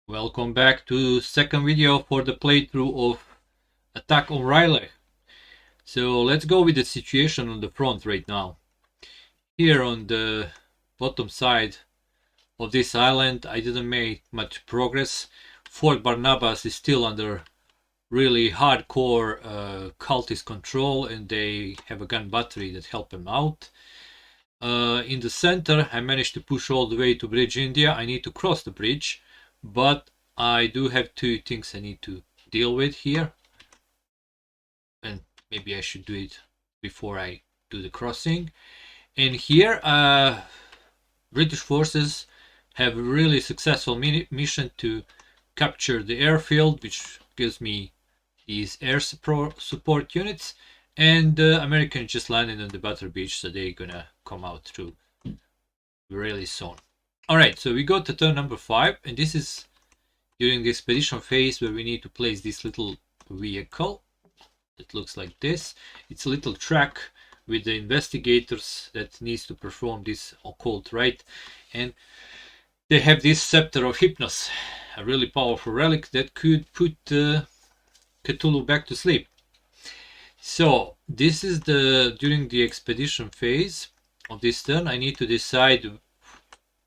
Welcome back to second video for the playthrough of Attack on R'lyeh. So let's go with the situation on the front right now. Here on the bottom side of this island I didn't make much progress. Fort Barnabas is still under really hardcore cultist control and they have a gun battery that help them out. In the center I managed to push all the way to Bridge India. I need to cross the bridge, but I do have two things I need to deal with here, and maybe I should do it before I do the crossing. And here British forces have a really successful mission to capture the airfield, which gives me these air support units, and the Americans just landed on the Butter Beach, so they're gonna come out through really soon. Alright, so we go to turn number 5, and this is during the expedition phase where we need to place this little vehicle. It looks like this. It's a little track with the investigators that needs to perform this occult rite, and they have this scepter of Hypnos, a really powerful relic that could put Cthulhu back to sleep. So this is during the expedition phase of this turn. I need to decide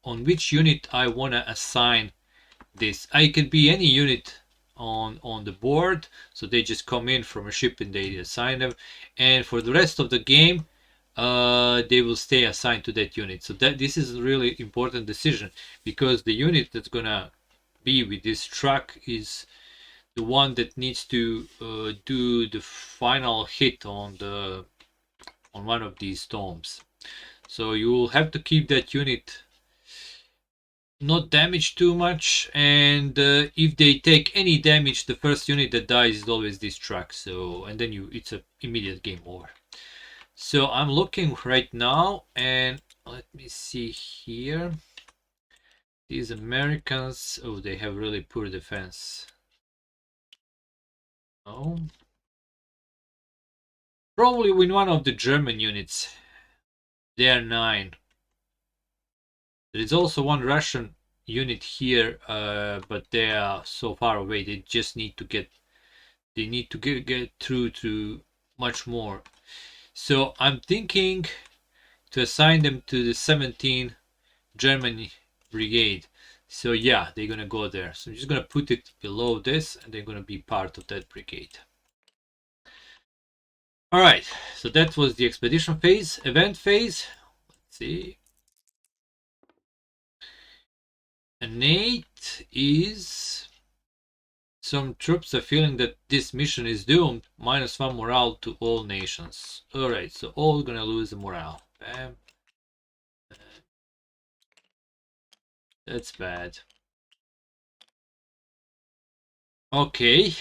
on which unit I want to assign this. I could be any unit on the board, so they just come in from a ship and they assign them, and for the rest of the game they will stay assigned to that unit. So this is a really important decision, because the unit that's gonna be with this truck is the one that needs to do the final hit on one of these tombs. So you will have to keep that unit not damaged too much, and if they take any damage, the first unit that dies is always this truck. So, and then it's an immediate game over. So I'm looking right now, and let me see here. These Americans, oh, they have really poor defense. Oh, probably with one of the German units. They are 9. There is also one Russian unit here, but they are so far away. They just need to get through to much more. So I'm thinking to assign them to the 17 German brigade. So yeah, they're gonna go there. So I'm just gonna put it below this, and they're gonna be part of that brigade. All right. So that was the expedition phase. Event phase. Let's see. Innate is some troops are feeling that this mission is doomed. -1 morale to all nations. Alright, so all gonna lose the morale. Bam. That's bad. Okay.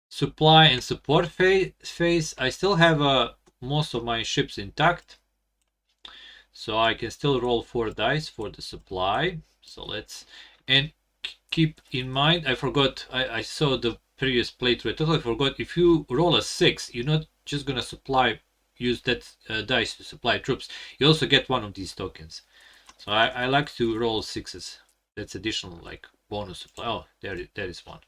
Supply and support phase. I still have most of my ships intact, so I can still roll 4 dice for the supply. So let's, and keep in mind, I forgot, I saw the previous playthrough. I totally forgot, if you roll a 6, you're not just gonna use that dice to supply troops. You also get one of these tokens. So I like to roll 6s. That's additional, like, bonus supply. Oh, there is one.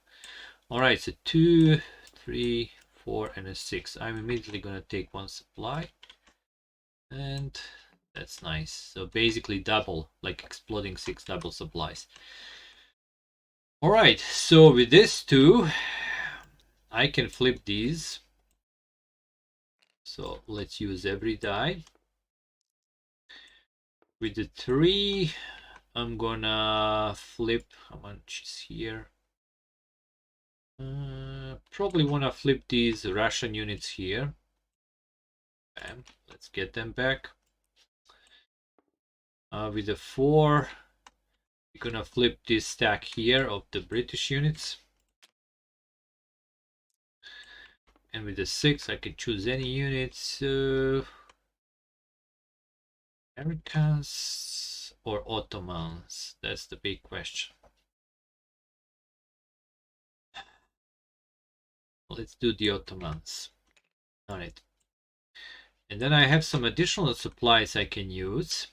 Alright, so 2, 3, 4, and a 6. I'm immediately gonna take 1 supply. And that's nice. So basically double, like exploding 6 double supplies. Alright, so with this 2, I can flip these. So let's use every die. With the 3, I'm gonna flip, how much is here? Probably wanna flip these Russian units here. Bam, let's get them back. With the 4, we're gonna flip this stack here of the British units. And with the 6, I can choose any units. Americans or Ottomans? That's the big question. Let's do the Ottomans. Alright. And then I have some additional supplies I can use.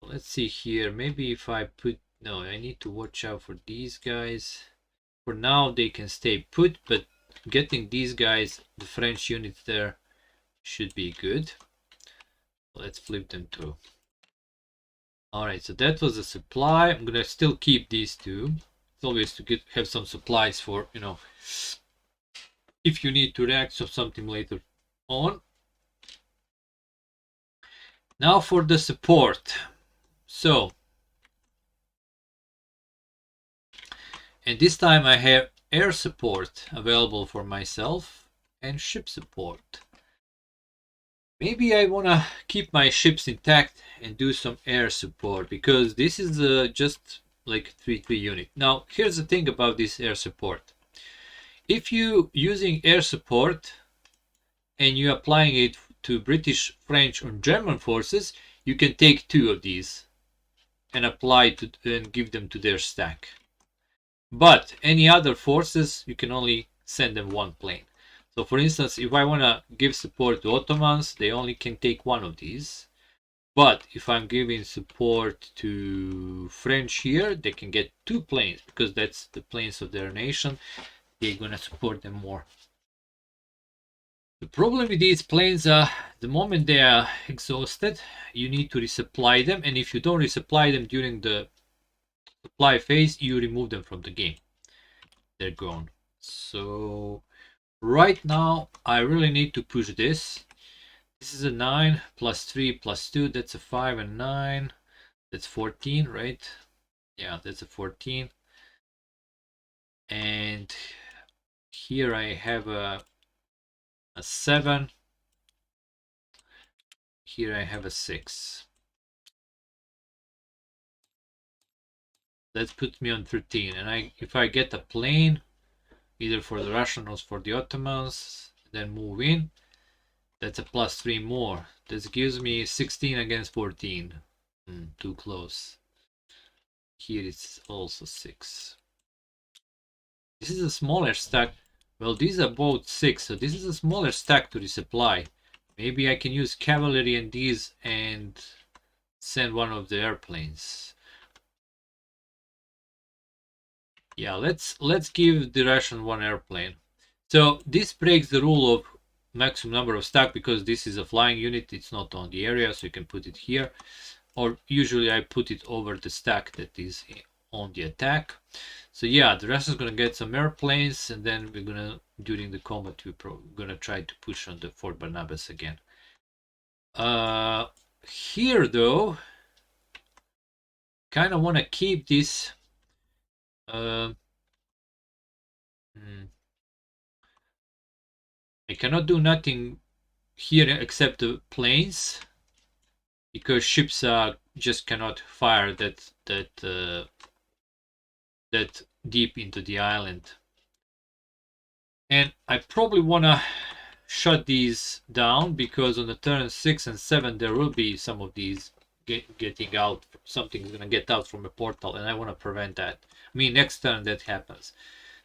Let's see here. Maybe if I put, no, I need to watch out for these guys. For now, they can stay put, but getting these guys, the French units there, should be good. Let's flip them through. All right, so that was a supply. I'm gonna still keep these two. It's always to have some supplies for, you know, if you need to react to something later on. Now for the support. So, and this time I have air support available for myself and ship support. Maybe I want to keep my ships intact and do some air support, because this is just like 3-3 unit. Now, here's the thing about this air support. If you using air support and you applying it to British, French, or German forces, you can take 2 of these and apply to and give them to their stack. But any other forces, you can only send them 1 plane. So for instance, if I want to give support to Ottomans, they only can take 1 of these. But if I'm giving support to French here, they can get 2 planes, because that's the planes of their nation. They're going to support them more. The problem with these planes, the moment they are exhausted, you need to resupply them. And if you don't resupply them during the supply phase, you remove them from the game. They're gone. So right now, I really need to push this. This is a 9 plus 3 plus 2. That's a 5 and 9. That's 14, right? Yeah, that's a 14. And here I have a 7. Here I have a 6. That puts me on 13. And if I get a plane, either for the Russians or for the Ottomans, then move in, that's a plus 3 more. This gives me 16 against 14. Too close. Here it's also 6. This is a smaller stack. Well, these are both 6, so this is a smaller stack to resupply. Maybe I can use cavalry and these and send one of the airplanes. Yeah, let's give the Russian 1 airplane. So this breaks the rule of maximum number of stack, because this is a flying unit. It's not on the area, so you can put it here. Or usually I put it over the stack that is on the attack. So yeah, the Russians gonna get some airplanes, and then we're gonna, during the combat, we're gonna try to push on the Fort Barnabas again. Here though, kind of want to keep this. I cannot do nothing here except the planes, because ships just cannot fire that deep into the island. And I probably want to shut these down, because on the turn 6 and 7 there will be some of these getting out. Something's going to get out from a portal, and I want to prevent that. I mean, next turn that happens.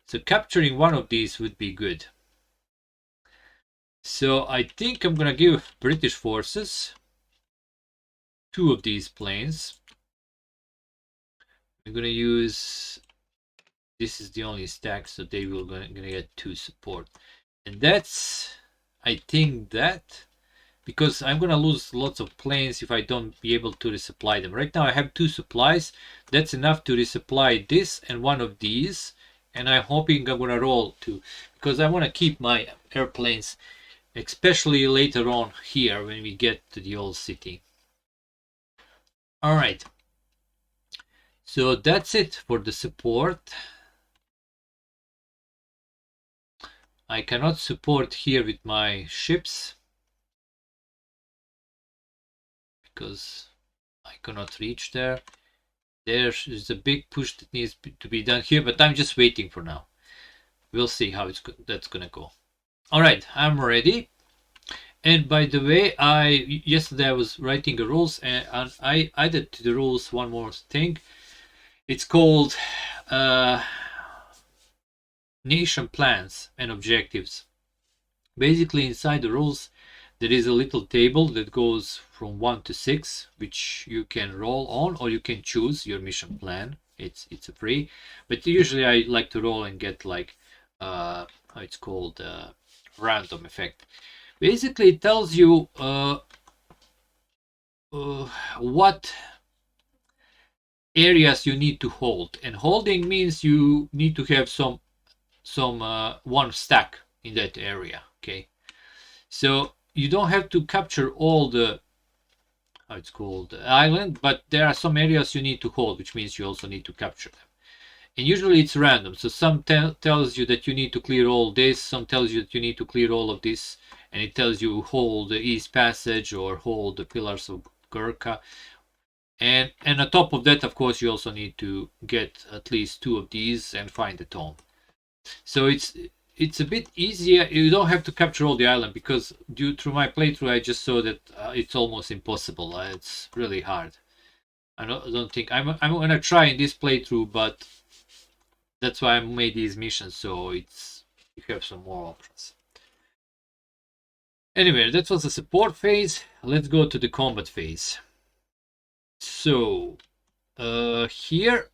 So capturing one of these would be good. So I think I'm going to give British forces 2 of these planes. I'm going to use, this is the only stack, so they will going to get 2 support. And that's, I think that, because I'm going to lose lots of planes if I don't be able to resupply them. Right now I have 2 supplies. That's enough to resupply this and one of these. And I'm hoping I'm going to roll 2, because I want to keep my airplanes, especially later on here when we get to the old city. All right. So that's it for the support. I cannot support here with my ships, because I cannot reach there. There is a big push that needs to be done here, but I'm just waiting for now. We'll see how that's gonna go. All right, I'm ready. And by the way, yesterday I was writing the rules, and I added to the rules one more thing. It's called nation plans and objectives. Basically, inside the rules, there is a little table that goes from 1 to 6, which you can roll on, or you can choose your mission plan. It's a free, but usually I like to roll and get like how it's called, random effect. Basically, it tells you what areas you need to hold, and holding means you need to have some one stack in that area. Okay, so you don't have to capture all the, how it's called, island, but there are some areas you need to hold, which means you also need to capture them. And usually it's random, so some tells you that you need to clear all this, some tells you that you need to clear all of this, and it tells you hold the East Passage or hold the Pillars of Gurkha. And on top of that, of course, you also need to get at least 2 of these and find the tomb. So it's a bit easier. You don't have to capture all the island, because through my playthrough I just saw that it's almost impossible. It's really hard. I don't think I'm gonna try in this playthrough, but that's why I made these missions, so it's you have some more options. Anyway, that was the support phase. Let's go to the combat phase. So here,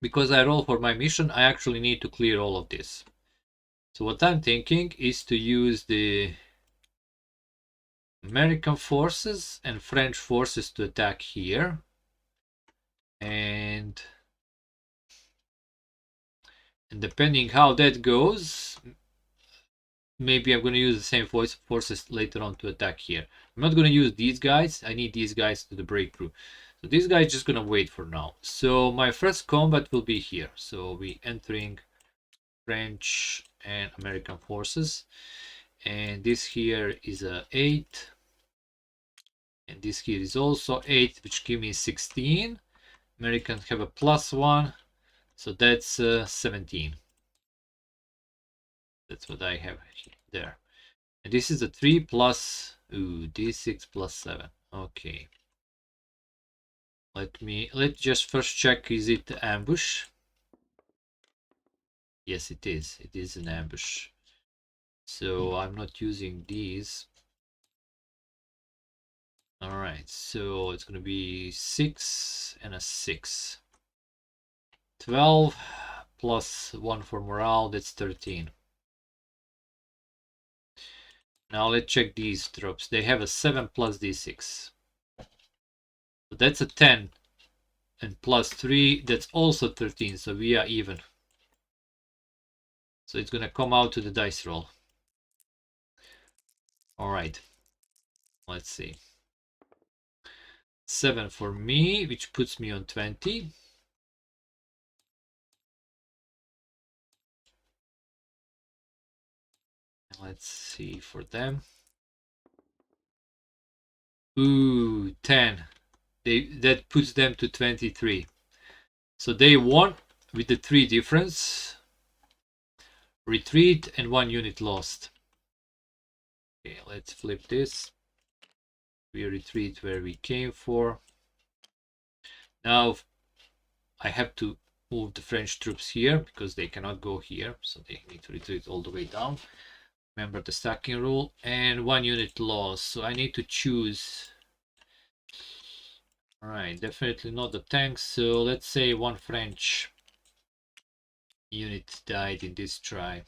because I roll for my mission, I actually need to clear all of this. So what I'm thinking is to use the American forces and French forces to attack here. And depending how that goes, maybe I'm going to use the same forces later on to attack here. I'm not going to use these guys. I need these guys to the breakthrough. So this guy is just going to wait for now. So my first combat will be here. So we entering French and American forces. And this here is a 8. And this here is also 8, which give me 16. Americans have a +1. So that's 17. That's what I have there. And this is a 3 plus, d6 plus 7. Okay. Let's just first check, is it ambush? Yes, it is. It is an ambush. So I'm not using these. All right, so it's going to be 6 and a 6. 12 plus 1 for morale, that's 13. Now let's check these troops. They have a 7 plus d6. So that's a 10. And plus 3, that's also 13. So we are even. So it's going to come out to the dice roll. All right. Let's see. 7 for me, which puts me on 20. Let's see for them. Ooh, 10. That puts them to 23. So they won with the 3 difference. Retreat and 1 unit lost. Okay, let's flip this. We retreat where we came for. Now I have to move the French troops here because they cannot go here, so they need to retreat all the way down. Remember the stacking rule. And 1 unit lost, so I need to choose. All right, definitely not the tanks, so let's say 1 French unit died in this try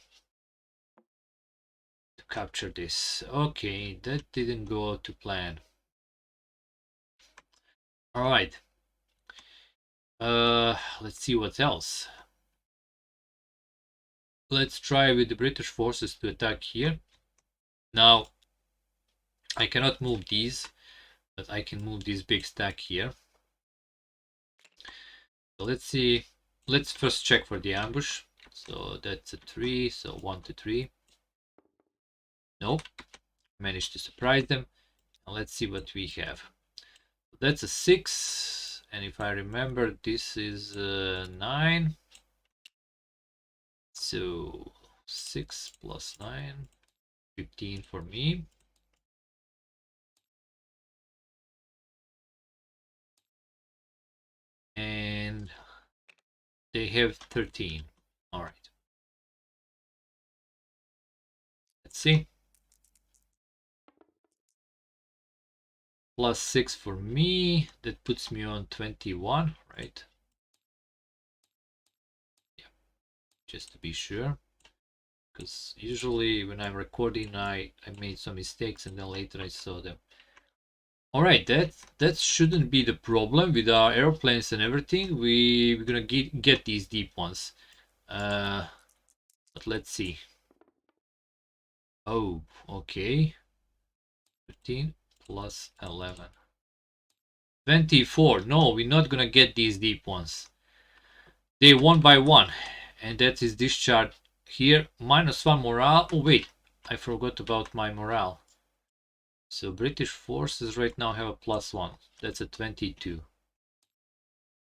to capture this. Okay, that didn't go to plan. All right. Let's see what else. Let's try with the British forces to attack here. Now, I cannot move these, but I can move this big stack here. So let's see. Let's first check for the ambush. So that's a 3, so 1 to 3. Nope. Managed to surprise them. Now let's see what we have. That's a 6, and if I remember, this is 9. So 6 plus 9, 15 for me. And they have 13. All right. Let's see. plus 6 for me. That puts me on 21, right? Yeah, just to be sure. Because usually when I'm recording, I made some mistakes and then later I saw them. All right, that shouldn't be the problem with our airplanes and everything. We're gonna get these deep ones. But let's see. Oh, okay. 15 plus 11. 24. No, we're not gonna get these deep ones. They one by one. And that is discharge here. -1 morale. Oh, wait. I forgot about my morale. So British forces right now have a +1. That's a 22.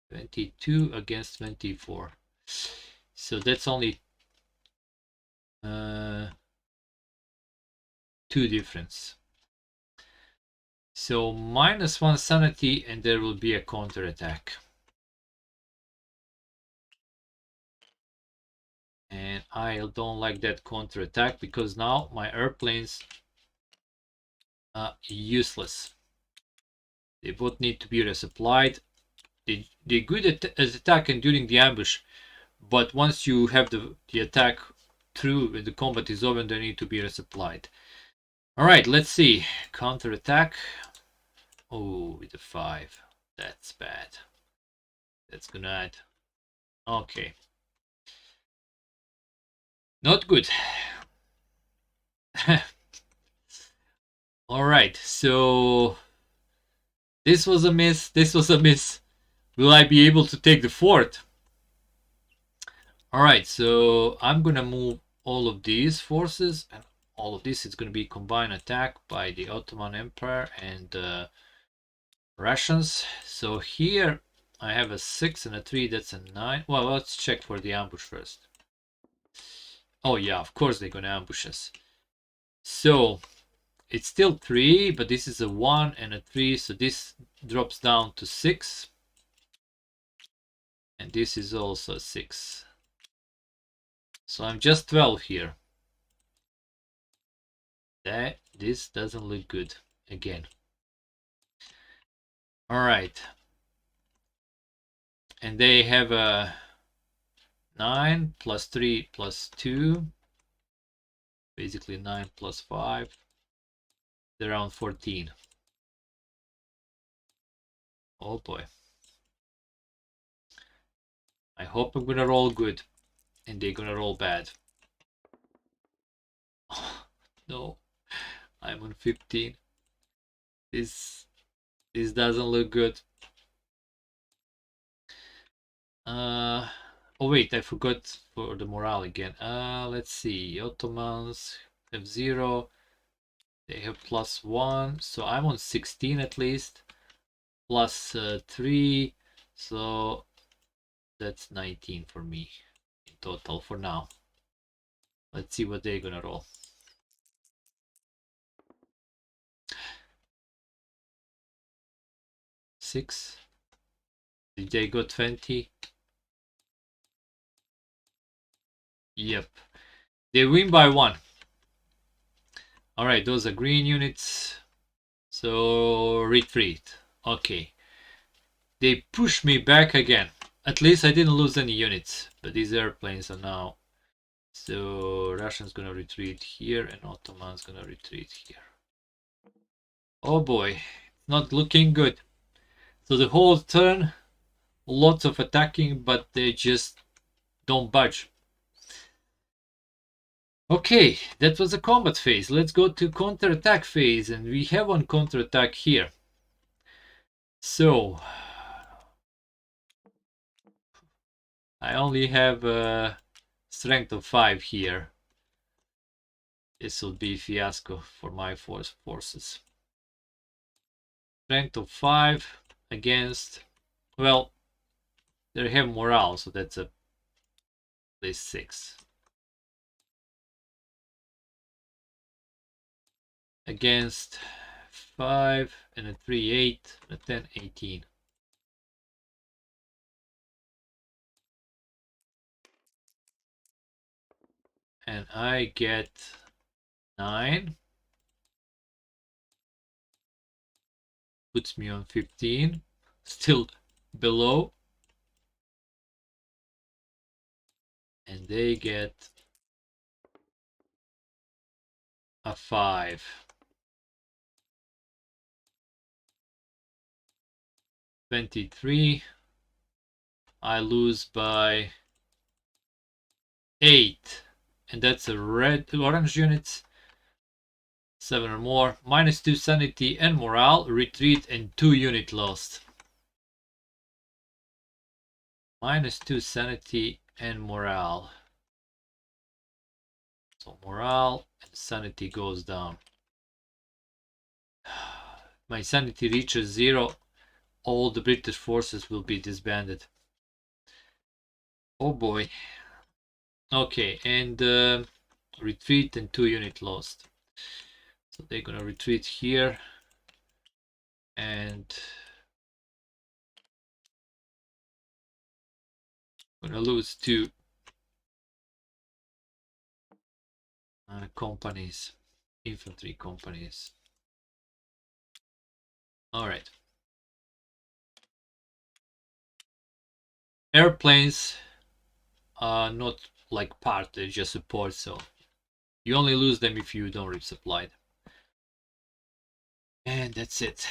22 against 24. So that's only 2 difference. So -1 sanity and there will be a counterattack. And I don't like that counterattack because now my airplanes are useless. They both need to be resupplied. They're good at attacking during the ambush, but once you have the attack through and the combat is over, they need to be resupplied. All right, let's see. Counterattack. Oh, with a 5. That's bad. That's gonna add. Okay. Not good. All right, so this was a miss. This was a miss. Will I be able to take the fort? All right, so I'm gonna move all of these forces, and all of this is gonna be combined attack by the Ottoman Empire and Russians. So here I have a 6 and a 3. That's a 9. Well, let's check for the ambush first. Oh yeah, of course they're gonna ambush us. So it's still 3, but this is a 1 and a 3, so this drops down to 6. And this is also 6. So I'm just 12 here. This doesn't look good again. All right. And they have a 9 plus 3 plus 2. Basically 9 plus 5. They're around 14. Oh boy. I hope I'm gonna roll good and they're gonna roll bad. Oh, no, I'm on 15. This doesn't look good. Oh wait, I forgot for the morale again. Let's see. Ottomans have 0. They have +1, so I'm on 16 at least. Plus 3, so that's 19 for me in total for now. Let's see what they're gonna roll. Six. Did they go 20? Yep. They win by 1. Alright, those are green units. So retreat. Okay. They push me back again. At least I didn't lose any units. But these airplanes are now. So Russians gonna retreat here and Ottomans gonna retreat here. Oh boy. Not looking good. So the whole turn, lots of attacking, but they just don't budge. Okay, that was the combat phase. Let's go to counterattack phase, and we have one counterattack here. So I only have a strength of 5 here. This will be a fiasco for my forces. Strength of 5 against, well, they have morale, so that's a at least 6. Against 5 and a 3, 8, a 10, 18. And I get 9. puts me on 15, still below. And they get a 5. $23. I lose by 8. And that's a orange units. 7 or more. -2 sanity and morale. Retreat and 2 unit lost. -2 sanity and morale. So morale and sanity goes down. My sanity reaches 0. All the British forces will be disbanded. Oh boy. Okay, and retreat and 2 unit lost. So they're gonna retreat here and gonna lose 2 companies, infantry companies. All right. Airplanes are not like part, they just support, so you only lose them if you don't resupply them. And that's it.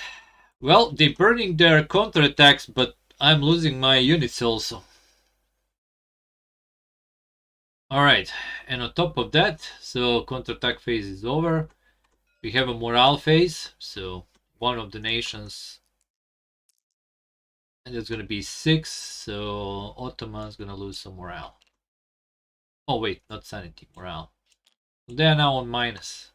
Well, they're burning their counterattacks, but I'm losing my units also. Alright, and on top of that, so counterattack phase is over. We have a morale phase, so one of the nations, and it's gonna be 6, so Ottoman's gonna lose some morale. Oh wait, not sanity, morale. They are now on minus.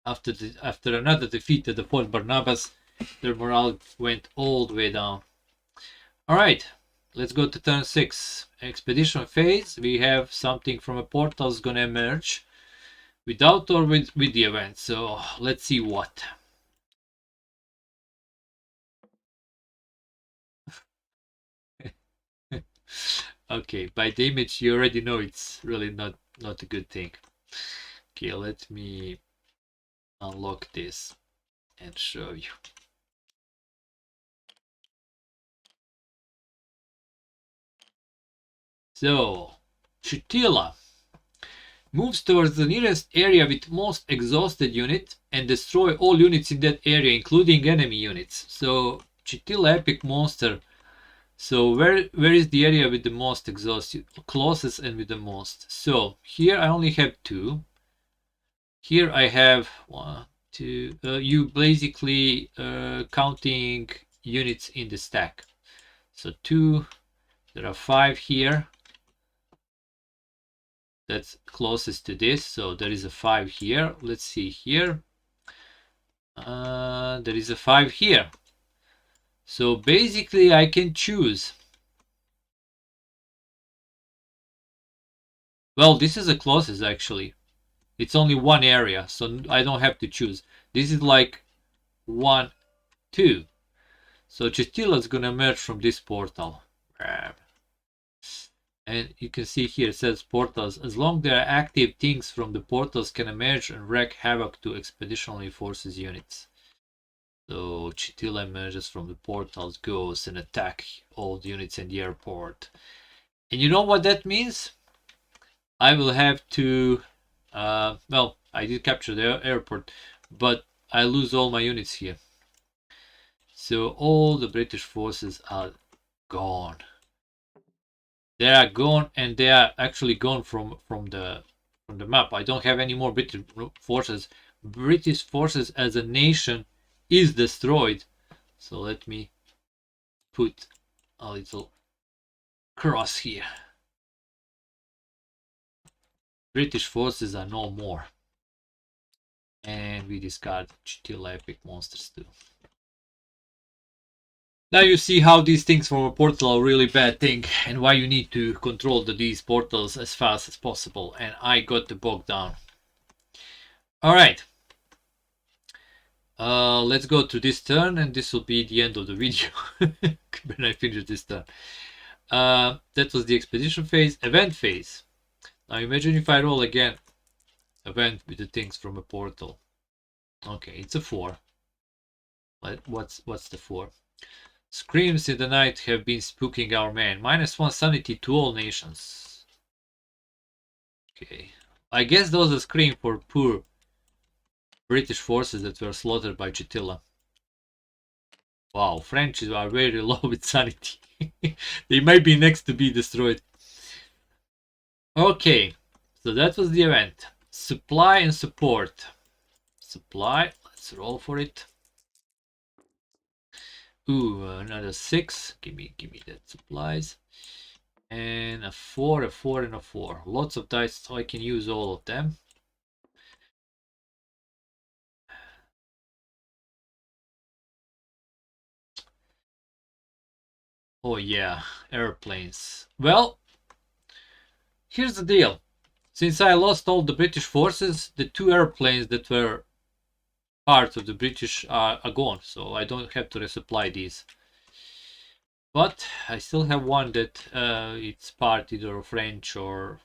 After another defeat at the Fort Barnabas, their morale went all the way down. Alright, let's go to turn 6. Expedition phase. We have something from a portal is gonna emerge. Without or with the event. So let's see what. Okay, by the image you already know it's really not a good thing. Okay, let me unlock this and show you. So, Chitila moves towards the nearest area with most exhausted unit and destroy all units in that area, including enemy units. So, Chitila epic monster. So where is the area with the most exhausted? Closest and with the most. So here I only have 2. Here I have 1, 2. You basically counting units in the stack. So 2. There are 5 here. That's closest to this. So there is a 5 here. Let's see here. There is a 5 here. So basically I can choose. Well, this is the closest actually. It's only one area, so I don't have to choose. This is like 1, 2. So Chitila is gonna emerge from this portal. And you can see here it says portals. As long as there are active things from the portals can emerge and wreak havoc to expeditionary forces units. So Chitila emerges from the portals, goes and attack all the units in the airport. And you know what that means? I will have to well, I did capture the airport, but I lose all my units here. So all the British forces are gone. They are gone, and they are actually gone from the map. I don't have any more British forces. British forces as a nation is destroyed. So let me put a little cross here. British forces are no more. And we discard Chitila epic monsters too. Now you see how these things from a portal are a really bad thing and why you need to control these portals as fast as possible. And I got the bog down. Alright. Let's go to this turn and this will be the end of the video when I finish this turn. That was the expedition phase. Event phase. Now imagine if I roll again. Event with the things from a portal. Okay, it's a 4. What's the 4? Screams in the night have been spooking our men. -1 sanity to all nations. Okay. I guess those are screams for poor British forces that were slaughtered by Chitilla. Wow, French are very low with sanity. They might be next to be destroyed. Okay, so that was the event. Supply and support. Supply, let's roll for it. Ooh, another 6. Give me that supplies. And a 4, a 4, and a 4. Lots of dice, so I can use all of them. Oh yeah, airplanes. Well, here's the deal. Since I lost all the British forces, the 2 airplanes that were part of the British are gone, so I don't have to resupply these. But I still have one that it's part either French or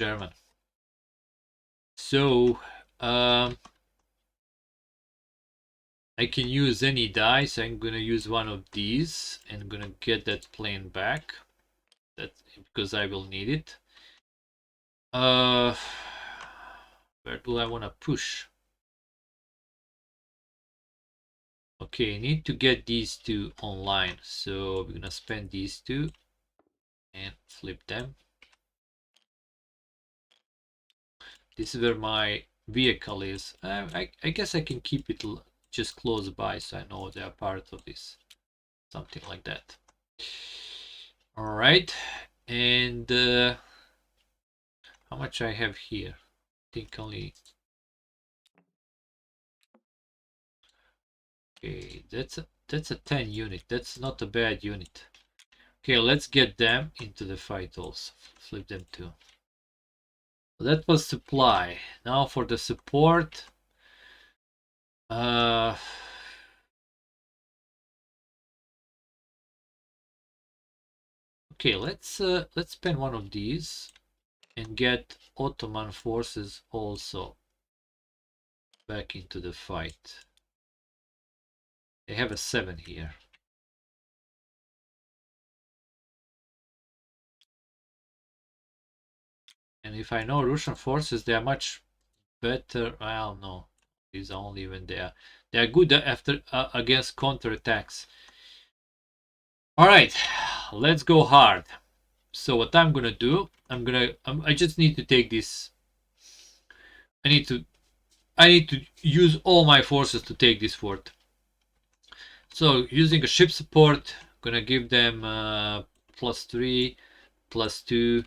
German. So I can use any dice. I'm gonna use one of these and gonna get that plane back. That's because I will need it. Where do I want to push? Okay, I need to get these 2 online. So we're gonna spend these 2 and flip them. This is where my vehicle is. I guess I can keep it just close by so I know they are part of this. Something like that. All right, and how much I have here? I think only. Okay, that's a 10 unit. That's not a bad unit. Okay, let's get them into the fight also. Flip them too. That was supply. Now for the support. Okay, let's spend one of these and get Ottoman forces also back into the fight. They have a 7 here. And if I know Russian forces, they are much better. Well, no, these are only when they are good after against counterattacks. All right, let's go hard. So what I'm gonna do, I just need to take this. I need to use all my forces to take this fort. So using a ship support, I'm gonna give them +3, +2,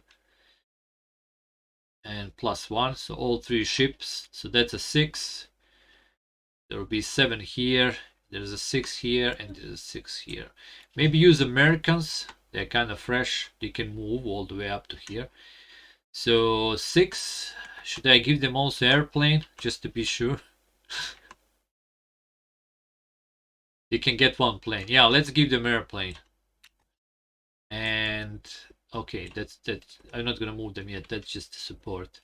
and +1. So all 3 ships. So that's a 6. There will be 7 here. There's a 6 here, and there's a 6 here. Maybe use Americans. They're kind of fresh. They can move all the way up to here. So 6. Should I give them also airplane just to be sure? They can get 1 plane. Yeah, let's give them airplane. And okay, that's I'm not gonna move them yet. That's just the support.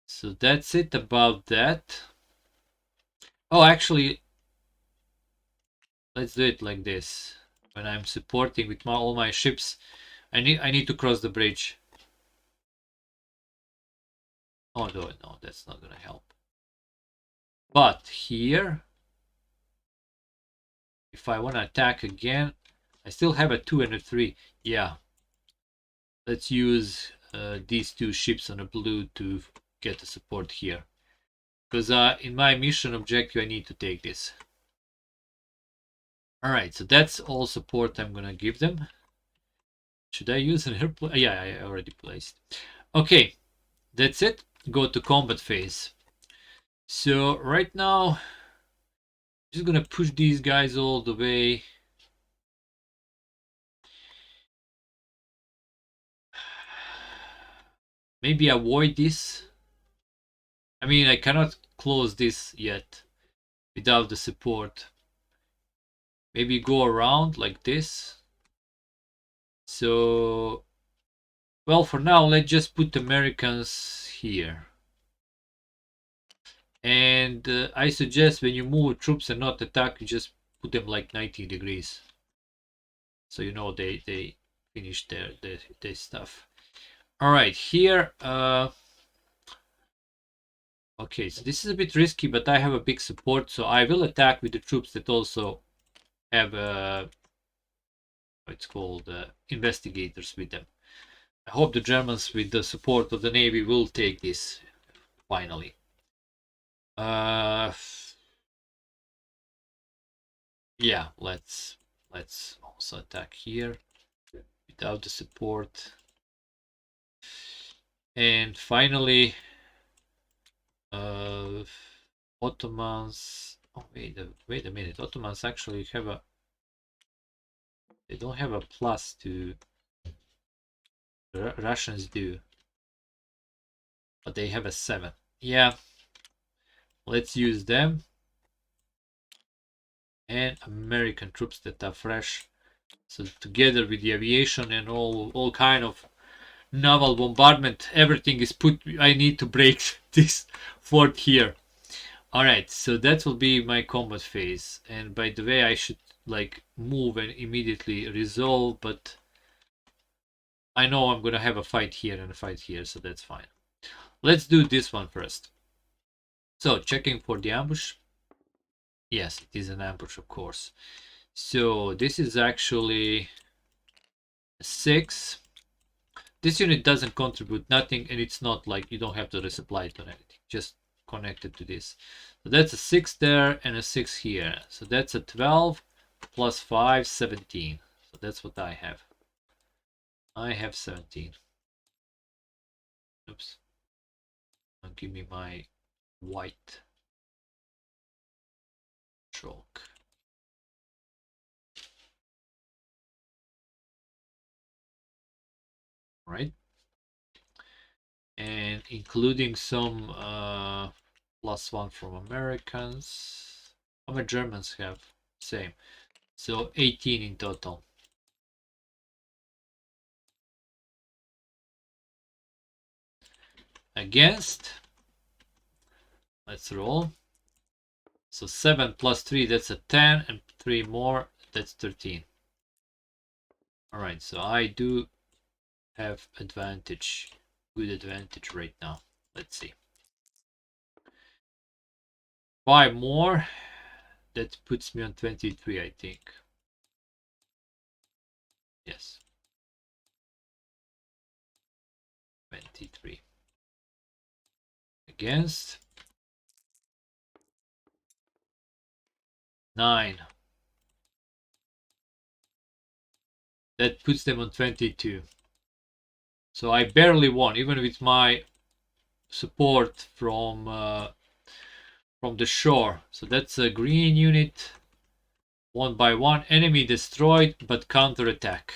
So that's it about that. Oh, actually, let's do it like this. When I'm supporting with all my ships, I need to cross the bridge. Oh no, that's not gonna help. But here, if I want to attack again, I still have a 2 and a 3. Yeah, let's use these 2 ships on a blue to get the support here. Because in my mission objective, I need to take this. All right, so that's all support I'm gonna give them. Should I use an airplane? Yeah, I already placed. Okay, that's it. Go to combat phase. So right now, I'm just gonna push these guys all the way. Maybe avoid this. I mean, I cannot close this yet without the support. Maybe go around like this. So, well, for now, let's just put Americans here. And I suggest when you move troops and not attack, you just put them like 90 degrees, so you know they finish their stuff. All right, here okay, so this is a bit risky, but I have a big support, so I will attack with the troops that also have it's called investigators with them. I hope the Germans, with the support of the Navy, will take this finally. Yeah, let's also attack here without the support. And finally, Ottomans. Oh, wait a minute. Ottomans actually have a. They don't have a plus to. Russians do, but they have a 7. Yeah, let's use them. And American troops that are fresh. So together with the aviation and all kind of naval bombardment, everything is put. I need to break this fort here. All right, so that will be my combat phase. And by the way, I should like move and immediately resolve, but I know I'm gonna have a fight here and a fight here, so that's fine. Let's do this one first. So checking for the ambush. Yes, it is an ambush, of course. So this is actually a 6. This unit doesn't contribute nothing, and it's not like you don't have to resupply it or anything. Just connected to this. So that's a 6 there and a 6 here. So that's a 12 plus 5, 17. So that's what I have. I have 17. Oops. Now give me my white chalk. Right. And including some +1 from Americans. How many Germans have? Same. So 18 in total. Against, let's roll. So 7 plus 3, that's a 10, and 3 more, that's 13. All right, so I do have advantage, good advantage right now. Let's see. 5 more, that puts me on 23, I think. Yes. 23. Against. 9. That puts them on 22. So I barely won, even with my support from the shore. So that's a green unit. 1 by 1. Enemy destroyed, but counterattack.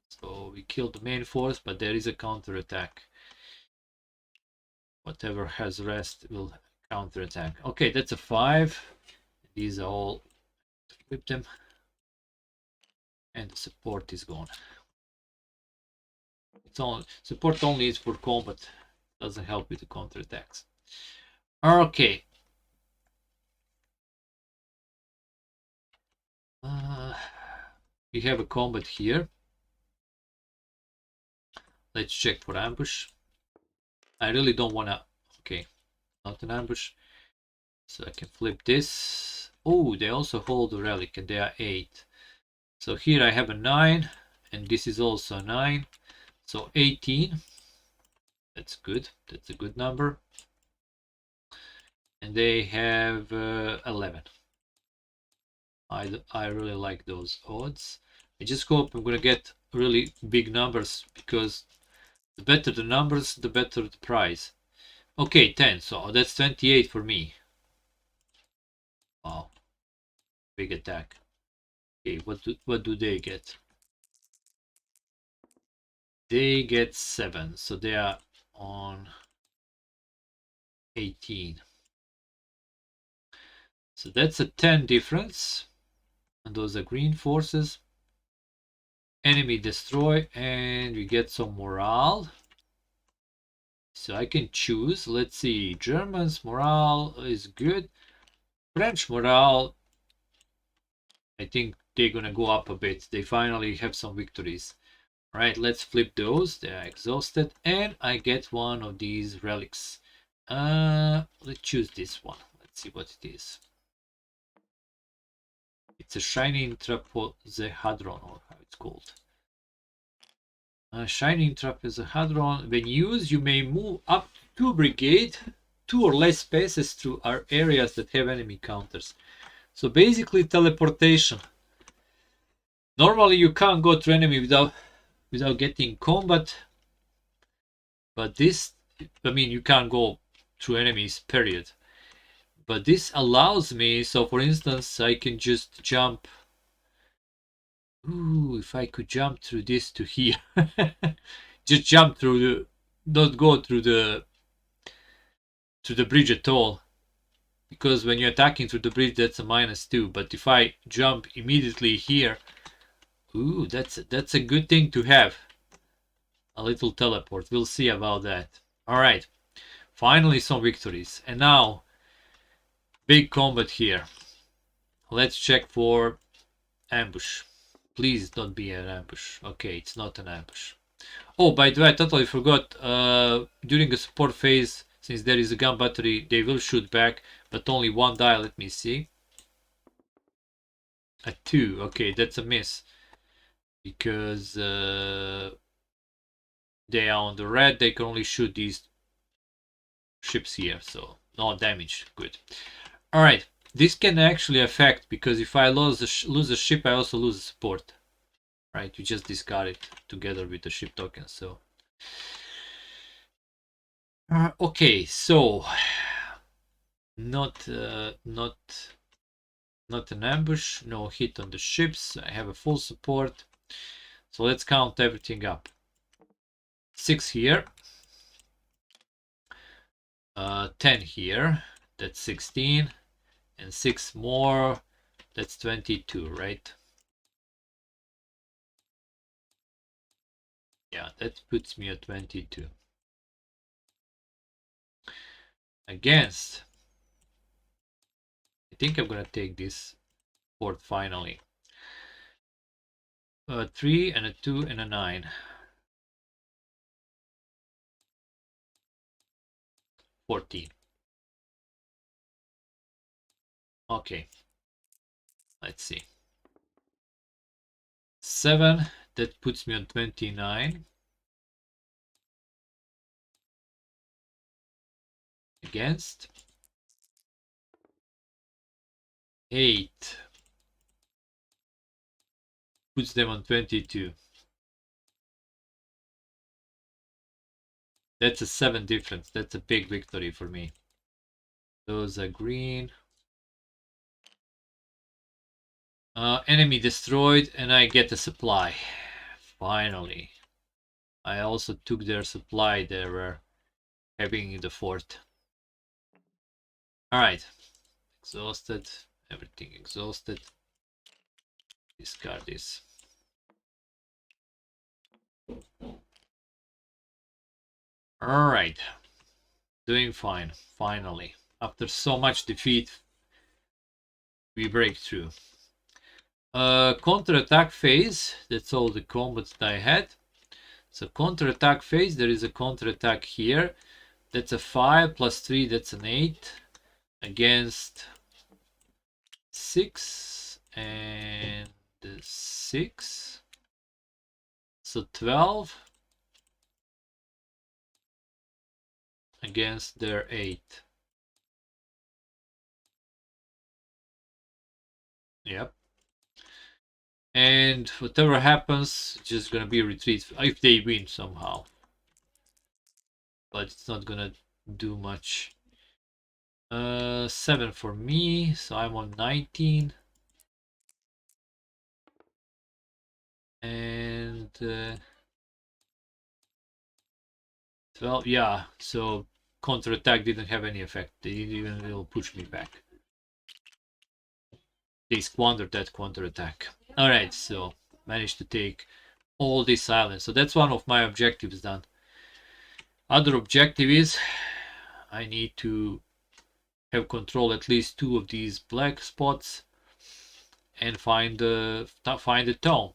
So we killed the main force, but there is a counterattack. Whatever has rest will counterattack. Okay, that's a 5. These are all, flip them. And the support is gone. It's all support only is for combat. Doesn't help with the counterattacks. Okay. We have a combat here. Let's check for ambush. I really don't wanna. Okay, not an ambush. So I can flip this. Oh, they also hold a relic, and they are 8. So here I have a 9, and this is also a 9. So 18. That's good. That's a good number. And they have 11. I really like those odds. I just hope I'm gonna get really big numbers, because the better the numbers, the better the prize. Okay, 10. So that's 28 for me. Wow, big attack. Okay, what do they get? They get 7, so they are on 18. So that's a 10 difference, and those are green forces. Enemy destroy, and we get some morale. So I can choose. Let's see. Germans morale is good. French morale, I think they're gonna go up a bit. They finally have some victories. All right, let's flip those. They are exhausted, and I get one of these relics. Let's choose this one. Let's see what it is. It's a shining trapezohedron, or how it's called. Shining trapezohedron. When used, you may move up to brigade, 2 or less spaces through our areas that have enemy counters. So basically teleportation. Normally you can't go to enemy without getting combat, but this, I mean, you can't go through enemies, period. But this allows me, so for instance, I can just jump. Ooh, if I could jump through this to here. Just jump through the, not go through the bridge at all. Because when you're attacking through the bridge, that's a -2. But if I jump immediately here, ooh, that's a good thing to have. A little teleport. We'll see about that. All right. Finally, some victories. And now, big combat here. Let's check for ambush. Please don't be an ambush. Okay, it's not an ambush. Oh, by the way, I totally forgot. During a support phase, since there is a gun battery, they will shoot back, but only 1 die. Let me see. A 2. Okay, that's a miss. Because they are on the red, they can only shoot these ships here, so no damage. Good. All right, this can actually affect, because if I lose a ship, I also lose a support. Right, you just discard it together with the ship token. So okay, so not an ambush, no hit on the ships. I have a full support. So let's count everything up. 6 here, 10 here, that's 16, and 6 more, that's 22, right? Yeah, that puts me at 22. Against, I think I'm gonna take this fort finally. 3 and a 2 and a 9. 14. Okay, let's see. 7, that puts me on 29. Against. 8 puts them on 22. That's a 7 difference. That's a big victory for me. Those are green. Enemy destroyed, and I get a supply. Finally. I also took their supply they were having in the fort. Alright. Exhausted. Everything exhausted. Discard this. Alright. Doing fine. Finally. After so much defeat, we break through. Counter-attack phase. That's all the combats that I had. So counter-attack phase, there is a counter-attack here. That's a 5 plus 3, that's an 8. Against 6 and 6. So 12. Against their 8. Yep. And whatever happens, it's just gonna be a retreat if they win somehow. But it's not gonna do much. 7 for me, so I'm on 19. And 12, yeah, so counter-attack didn't have any effect. They didn't even will push me back. They squandered that counter-attack. Alright, so managed to take all these islands. So that's one of my objectives done. Other objective is I need to have control at least 2 of these black spots and find the tomb.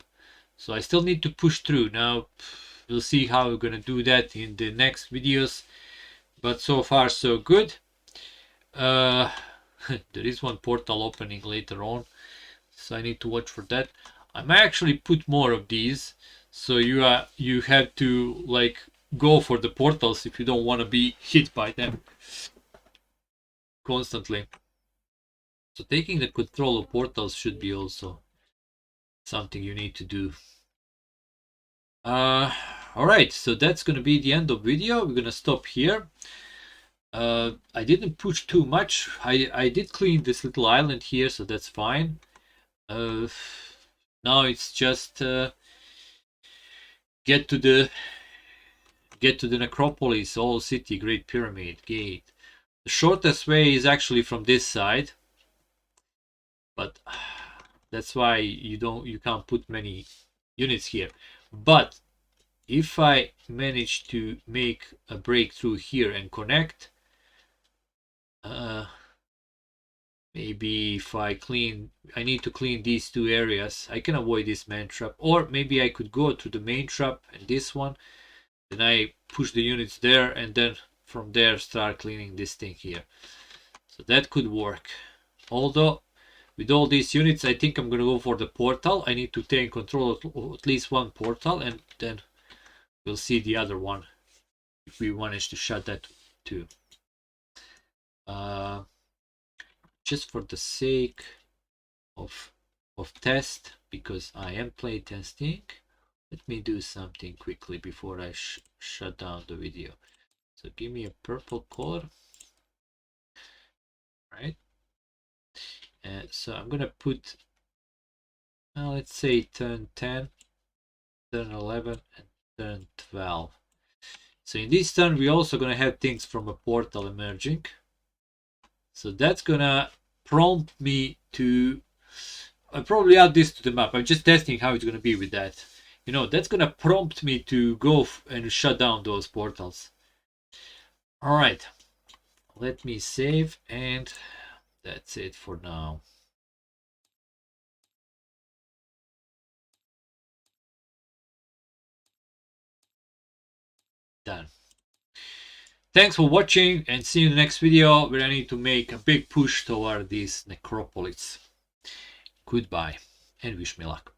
So I still need to push through. Now we'll see how we're gonna do that in the next videos, but so far so good. There is one portal opening later on, so I need to watch for that. I might actually put more of these, so you have to like go for the portals if you don't want to be hit by them constantly. So taking the control of portals should be also something you need to do. Alright, so that's gonna be the end of video. We're gonna stop here. I didn't push too much. I did clean this little island here, so that's fine. Now it's just get to the necropolis, old city, Great Pyramid gate. The shortest way is actually from this side, but that's why you can't put many units here. But if I manage to make a breakthrough here and connect, maybe if I need to clean these 2 areas, I can avoid this main trap, or maybe I could go to the main trap and this one, then I push the units there and then from there start cleaning this thing here. So that could work. Although with all these units, I think I'm gonna go for the portal. I need to take control of at least one portal, and then we'll see the other one if we manage to shut that too. Just for the sake of test, because I am play testing, let me do something quickly before I shut down the video. So give me a purple color, right? So I'm gonna put, let's say turn 10, turn 11, and turn 12. So in this turn we're also gonna have things from a portal emerging. So that's gonna prompt me to, I'll probably add this to the map. I'm just testing how it's gonna be with that. You know, that's gonna prompt me to go and shut down those portals. All right, let me save, and that's it for now. Done. Thanks for watching, and see you in the next video where I need to make a big push toward this necropolis. Goodbye and wish me luck.